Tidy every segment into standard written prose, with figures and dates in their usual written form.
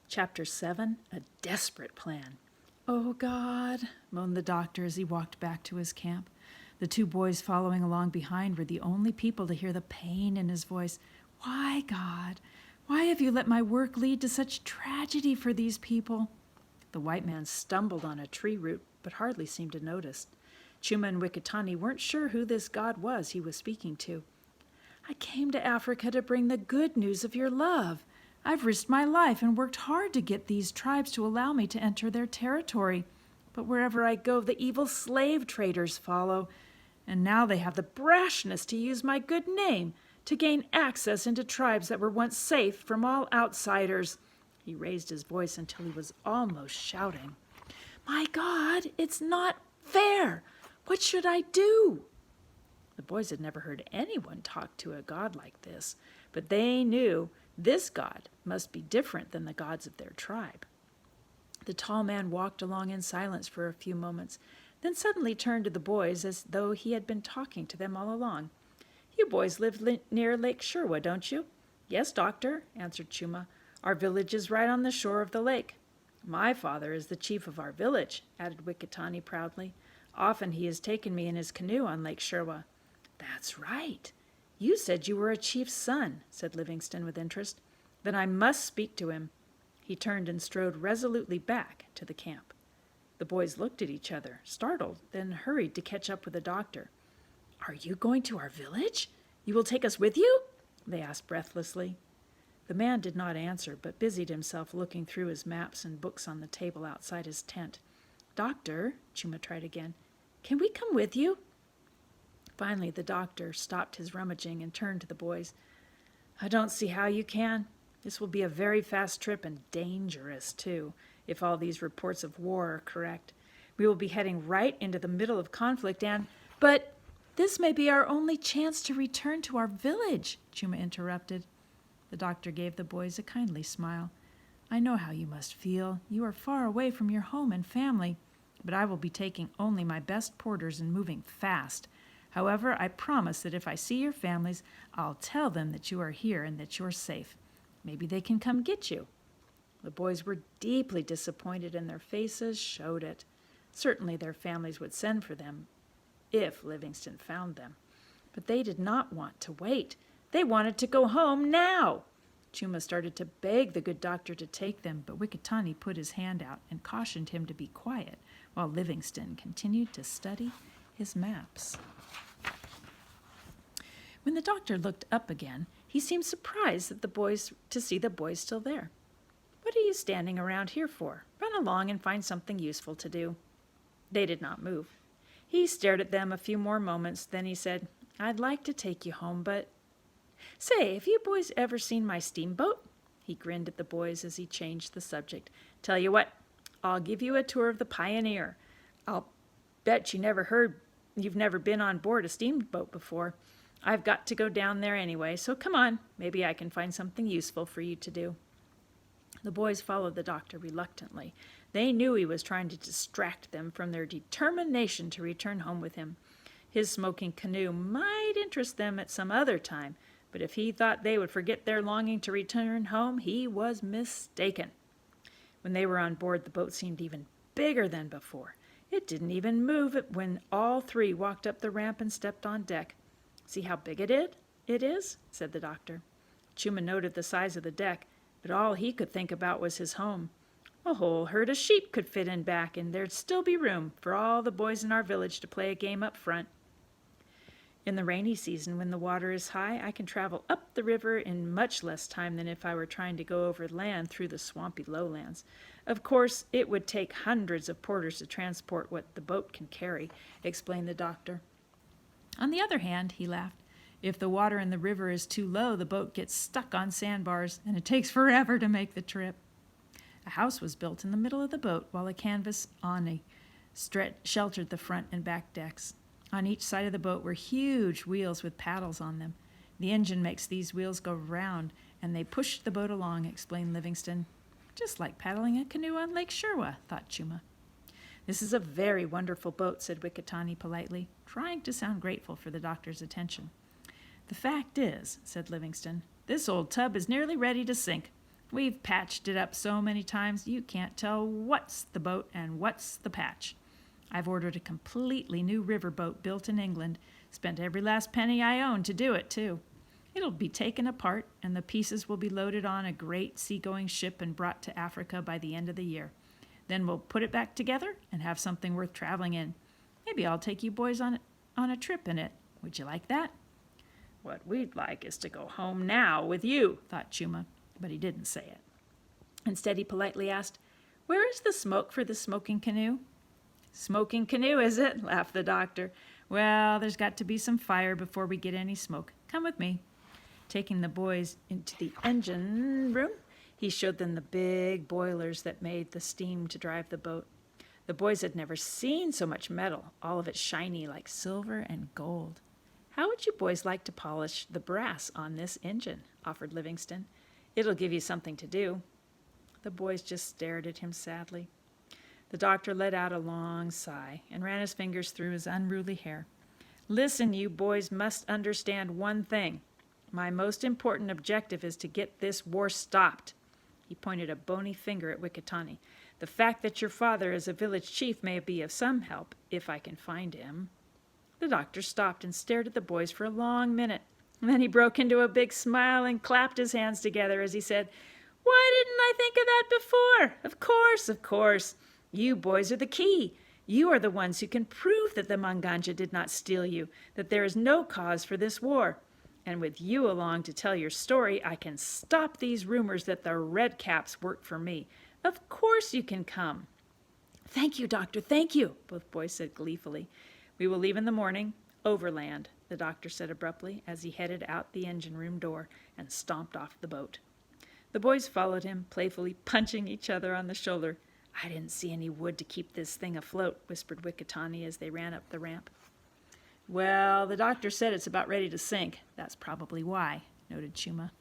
Chapter 7, A Desperate Plan. "Oh, God," moaned the doctor as he walked back to his camp. The two boys following along behind were the only people to hear the pain in his voice. "Why, God? Why have you let my work lead to such tragedy for these people?" The white man stumbled on a tree root, but hardly seemed to notice. Chuma and Wikitani weren't sure who this God was he was speaking to. "I came to Africa to bring the good news of your love. I've risked my life and worked hard to get these tribes to allow me to enter their territory. But wherever I go, the evil slave traders follow. And now they have the brashness to use my good name to gain access into tribes that were once safe from all outsiders." He raised his voice until he was almost shouting. "My God, it's not fair. What should I do?" The boys had never heard anyone talk to a god like this, but they knew this God must be different than the gods of their tribe. The tall man walked along in silence for a few moments, then suddenly turned to the boys as though he had been talking to them all along. "You boys live near Lake Sherwa, don't you?" "Yes, doctor," answered Chuma. "Our village is right on the shore of the lake." "My father is the chief of our village," added Wikitani proudly. "Often he has taken me in his canoe on Lake Sherwa." "That's right. You said you were a chief's son," said Livingston with interest. "Then I must speak to him." He turned and strode resolutely back to the camp. The boys looked at each other, startled, then hurried to catch up with the doctor. "Are you going to our village? You will take us with you?" they asked breathlessly. The man did not answer, but busied himself looking through his maps and books on the table outside his tent. "Doctor," Chuma tried again, "can we come with you?" Finally, the doctor stopped his rummaging and turned to the boys. "I don't see how you can. This will be a very fast trip and dangerous, too, if all these reports of war are correct. We will be heading right into the middle of conflict and—" "But this may be our only chance to return to our village," Chuma interrupted. The doctor gave the boys a kindly smile. "I know how you must feel. You are far away from your home and family, but I will be taking only my best porters and moving fast. However, I promise that if I see your families, I'll tell them that you are here and that you're safe. Maybe they can come get you." The boys were deeply disappointed, and their faces showed it. Certainly their families would send for them if Livingston found them. But they did not want to wait. They wanted to go home now. Chuma started to beg the good doctor to take them, but Wikitani put his hand out and cautioned him to be quiet, while Livingston continued to study his maps. When the doctor looked up again, he seemed surprised to see the boys still there. "What are you standing around here for? Run along and find something useful to do." They did not move. He stared at them a few more moments, then he said, "I'd like to take you home, but— Say, have you boys ever seen my steamboat?" He grinned at the boys as he changed the subject. "Tell you what, I'll give you a tour of the Pioneer. I'll bet you've never been on board a steamboat before. I've got to go down there anyway, so come on. Maybe I can find something useful for you to do." The boys followed the doctor reluctantly. They knew he was trying to distract them from their determination to return home with him. His smoking canoe might interest them at some other time, but if he thought they would forget their longing to return home, he was mistaken. When they were on board, the boat seemed even bigger than before. It didn't even move when all three walked up the ramp and stepped on deck. "See how big it is?" said the doctor. Chuma noted the size of the deck, but all he could think about was his home. A whole herd of sheep could fit in back, and there'd still be room for all the boys in our village to play a game up front. "In the rainy season, when the water is high, I can travel up the river in much less time than if I were trying to go over land through the swampy lowlands. Of course, it would take hundreds of porters to transport what the boat can carry," explained the doctor. "On the other hand," he laughed, "if the water in the river is too low, the boat gets stuck on sandbars, and it takes forever to make the trip." A house was built in the middle of the boat, while a canvas awning sheltered the front and back decks. On each side of the boat were huge wheels with paddles on them. "The engine makes these wheels go round, and they push the boat along," explained Livingston. "Just like paddling a canoe on Lake Sherwa," thought Chuma. "This is a very wonderful boat," said Wikitani politely, trying to sound grateful for the doctor's attention. "The fact is," said Livingston, "this old tub is nearly ready to sink. We've patched it up so many times you can't tell what's the boat and what's the patch. I've ordered a completely new river boat built in England. Spent every last penny I own to do it, too. It'll be taken apart, and the pieces will be loaded on a great seagoing ship and brought to Africa by the end of the year. Then we'll put it back together and have something worth traveling in. Maybe I'll take you boys on a trip in it. Would you like that? What we'd like is to go home now with you, thought Chuma, but he didn't say it. Instead, he politely asked, "Where is the smoke for the smoking canoe?" "Smoking canoe, is it?" laughed the doctor. "Well, there's got to be some fire before we get any smoke. Come with me." Taking the boys into the engine room, he showed them the big boilers that made the steam to drive the boat. The boys had never seen so much metal, all of it shiny like silver and gold. "How would you boys like to polish the brass on this engine?" offered Livingston. "It'll give you something to do." The boys just stared at him sadly. The doctor let out a long sigh and ran his fingers through his unruly hair. "Listen, you boys must understand one thing. My most important objective is to get this war stopped." He pointed a bony finger at Wikitani. "The fact that your father is a village chief may be of some help, if I can find him." The doctor stopped and stared at the boys for a long minute. And then he broke into a big smile and clapped his hands together as he said, "Why didn't I think of that before? Of course, of course. You boys are the key. You are the ones who can prove that the Manganja did not steal you, that there is no cause for this war. And with you along to tell your story, I can stop these rumors that the Red Caps work for me. Of course you can come." "Thank you, Doctor, thank you," both boys said gleefully. "We will leave in the morning, overland," the doctor said abruptly as he headed out the engine room door and stomped off the boat. The boys followed him, playfully punching each other on the shoulder. "I didn't see any wood to keep this thing afloat," whispered Wikitani as they ran up the ramp. "Well, the doctor said it's about ready to sink. That's probably why," noted Chuma.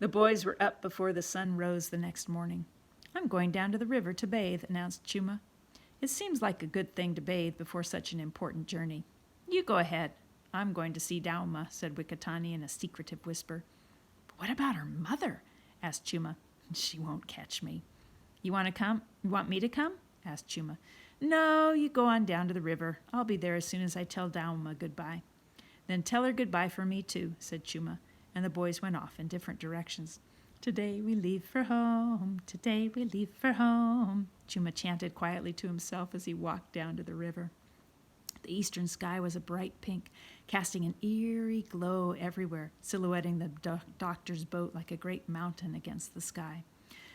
The boys were up before the sun rose the next morning. "I'm going down to the river to bathe," announced Chuma. "It seems like a good thing to bathe before such an important journey." "You go ahead. I'm going to see Dauma," said Wikitani in a secretive whisper. "But what about her mother?" asked Chuma. "She won't catch me." "You want to come? You want me to come?" asked Chuma. "No, you go on down to the river. I'll be there as soon as I tell Dauma goodbye." "Then tell her goodbye for me, too," said Chuma, and the boys went off in different directions. "Today we leave for home, today we leave for home," Chuma chanted quietly to himself as he walked down to the river. The eastern sky was a bright pink, casting an eerie glow everywhere, silhouetting the doctor's boat like a great mountain against the sky.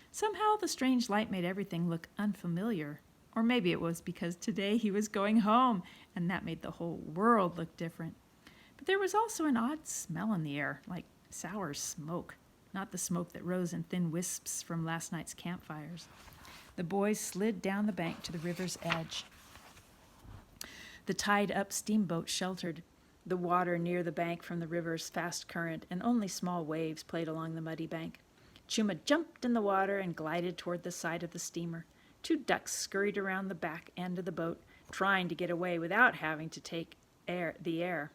Somehow the strange light made everything look unfamiliar. Or maybe it was because today he was going home, and that made the whole world look different. But there was also an odd smell in the air, like sour smoke, not the smoke that rose in thin wisps from last night's campfires. The boys slid down the bank to the river's edge. The tied-up steamboat sheltered the water near the bank from the river's fast current, and only small waves played along the muddy bank. Chuma jumped in the water and glided toward the side of the steamer. 2 ducks scurried around the back end of the boat, trying to get away without having to take the air.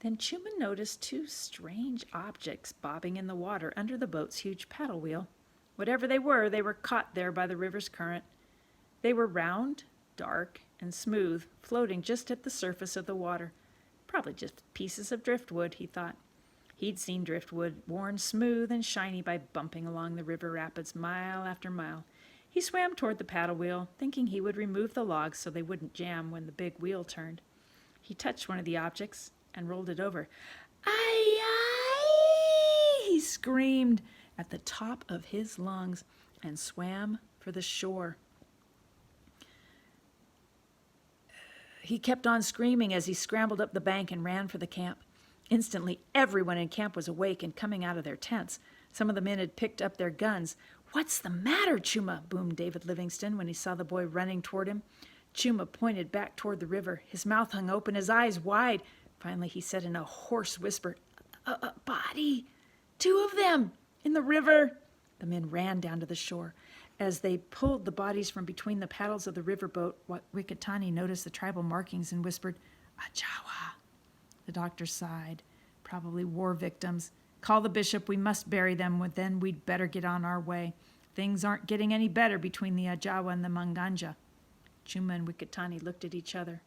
Then Chuma noticed 2 strange objects bobbing in the water under the boat's huge paddle wheel. Whatever they were caught there by the river's current. They were round, dark, and smooth, floating just at the surface of the water. Probably just pieces of driftwood, he thought. He'd seen driftwood worn smooth and shiny by bumping along the river rapids mile after mile. He swam toward the paddle wheel, thinking he would remove the logs so they wouldn't jam when the big wheel turned. He touched one of the objects and rolled it over. "Ai, ai!" he screamed at the top of his lungs and swam for the shore. He kept on screaming as he scrambled up the bank and ran for the camp. Instantly, everyone in camp was awake and coming out of their tents. Some of the men had picked up their guns. "What's the matter, Chuma?" boomed David Livingston when he saw the boy running toward him. Chuma pointed back toward the river. His mouth hung open, his eyes wide. Finally, he said in a hoarse whisper, "A body! 2 of them! In the river!" The men ran down to the shore. As they pulled the bodies from between the paddles of the riverboat, Wikitani noticed the tribal markings and whispered, "Ajawa." The doctor sighed. "Probably war victims. Call the bishop. We must bury them. Then we'd better get on our way. Things aren't getting any better between the Ajawa and the Manganja." Chuma and Wikitani looked at each other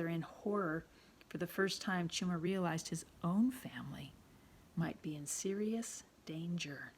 in horror. For the first time, Chuma realized his own family might be in serious danger.